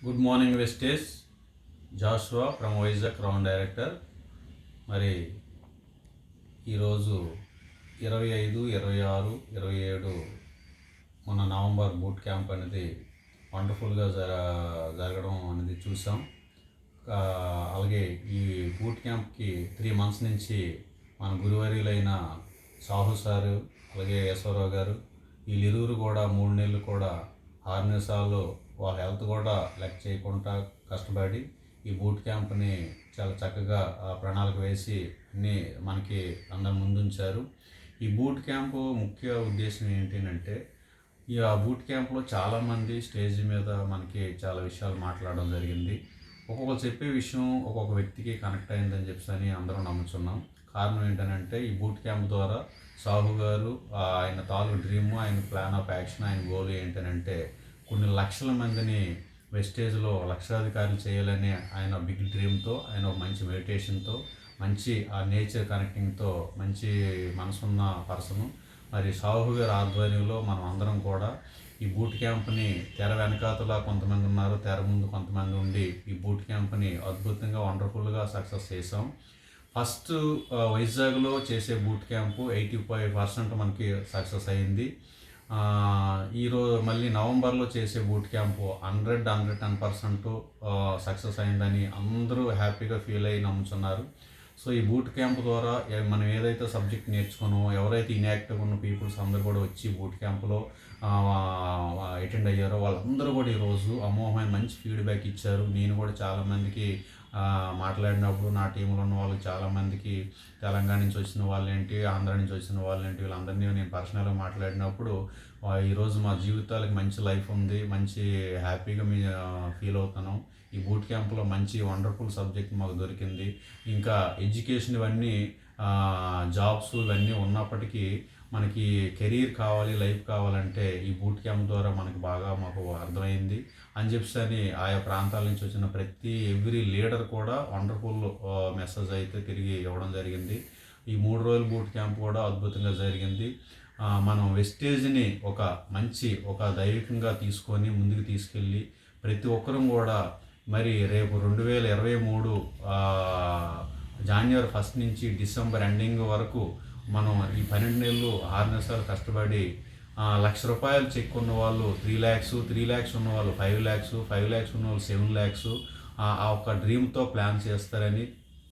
Good morning వెస్టేజ్ Joshua from Vizag round director. మరి ఈరోజు 25, 26, 27 మన నవంబర్ బూట్ క్యాంప్ అనేది వండర్ఫుల్గా జరగడం అనేది చూసాం. అలాగే ఈ బూట్ క్యాంప్కి 3 months నుంచి మన గురువర్యులైన సాహు సారు అలాగే యశ్వరరావు గారు వీళ్ళిరువురు కూడా 3 నెలలు కూడా హార్నెసాలు వాళ్ళ హెల్త్ కూడా లెక్క చేయకుండా కష్టపడి ఈ బూట్ క్యాంప్ని చాలా చక్కగా ప్రణాళిక వేసి అన్నీ మనకి అందరి ముందుంచారు. ఈ బూట్ క్యాంపు ముఖ్య ఉద్దేశం ఏంటంటే ఈ బూట్ క్యాంప్లో చాలామంది స్టేజ్ మీద మనకి చాలా విషయాలు మాట్లాడడం జరిగింది. ఒక్కొక్కరు చెప్పే విషయం ఒక్కొక్క వ్యక్తికి కనెక్ట్ అయిందని చెప్పి అందరం నమ్ముతున్నాం. కారణం ఏంటంటే ఈ బూట్ క్యాంప్ ద్వారా సాహు గారు ఆయన తాలూకు డ్రీము, ఆయన ప్లాన్ ఆఫ్ యాక్షన్, ఆయన గోల్ ఏంటంటే కొన్ని లక్షల మందిని వెస్టేజ్లో లక్షాధికారులు చేయాలని ఆయన బిగ్ డ్రీమ్తో, ఆయన ఒక మంచి మెడిటేషన్తో, మంచి ఆ నేచర్ కనెక్టింగ్తో మంచి మనసున్న పర్సను. మరి సాహు గారి ఆధ్వర్యంలో మనం అందరం కూడా ఈ బూట్ క్యాంప్ని తెర వెనకాతల కొంతమంది ఉన్నారు, తెర ముందు కొంతమంది ఉండి ఈ బూట్ క్యాంప్ని అద్భుతంగా వండర్ఫుల్గా సక్సెస్ చేసాం. ఫస్ట్ వైజాగ్లో చేసే బూట్ క్యాంపు 85% మనకి సక్సెస్ అయింది. ఈరోజు మళ్ళీ నవంబర్లో చేసే బూట్ క్యాంపు 110% సక్సెస్ అయిందని అందరూ హ్యాపీగా ఫీల్ అయ్యి నమ్ముతున్నారు. సో ఈ బూట్ క్యాంప్ ద్వారా మనం ఏదైతే సబ్జెక్ట్ నేర్చుకున్నామో, ఎవరైతే ఇన్యాక్టివ్ ఉన్న పీపుల్స్ అందరూ కూడా వచ్చి బూట్ క్యాంపులో అటెండ్ అయ్యారో వాళ్ళందరూ కూడా ఈరోజు అమోఘమైన మంచి ఫీడ్బ్యాక్ ఇచ్చారు. నేను కూడా చాలామందికి మాట్లాడినప్పుడు నా టీంలో ఉన్న వాళ్ళకి చాలామందికి తెలంగాణ నుంచి వచ్చిన వాళ్ళేంటి, ఆంధ్ర నుంచి వచ్చిన వాళ్ళేంటి, వీళ్ళందరినీ నేను పర్సనల్గా మాట్లాడినప్పుడు ఈరోజు మా జీవితాలకు మంచి లైఫ్ ఉంది, మంచి హ్యాపీగా ఫీల్ అవుతున్నాం. ఈ బూట్ క్యాంప్లో మంచి వండర్ఫుల్ సబ్జెక్ట్ మాకు దొరికింది. ఇంకా ఎడ్యుకేషన్ ఇవన్నీ జాబ్స్ ఇవన్నీ ఉన్నప్పటికీ మనకి కెరీర్ కావాలి, లైఫ్ కావాలంటే ఈ బూట్ క్యాంప్ ద్వారా మనకి బాగా మాకు అర్థమైంది అని చెప్పి ఆయా ప్రాంతాల నుంచి వచ్చిన ఎవ్రీ లీడర్ కూడా వండర్ఫుల్ మెసేజ్ అయితే తిరిగి ఇవ్వడం జరిగింది. ఈ 3 రోజుల బూట్ క్యాంప్ కూడా అద్భుతంగా జరిగింది. మనం వెస్టేజ్ని ఒక దైవికంగా తీసుకొని ముందుకు తీసుకెళ్ళి ప్రతి ఒక్కరూ కూడా మరి రేపు 2023 జనవరి 1 నుంచి డిసెంబర్ ఎండింగ్ వరకు మనం ఈ 12 నెలలు హార్నెసాలు కష్టపడి ₹1,00,000 చెక్ ఉన్న వాళ్ళు 3 lakhs, 3 lakhs ఉన్న వాళ్ళు 5 lakhs, 5 lakhs ఉన్న వాళ్ళు 7 lakhs ఆ ఒక డ్రీమ్తో ప్లాన్ చేస్తారని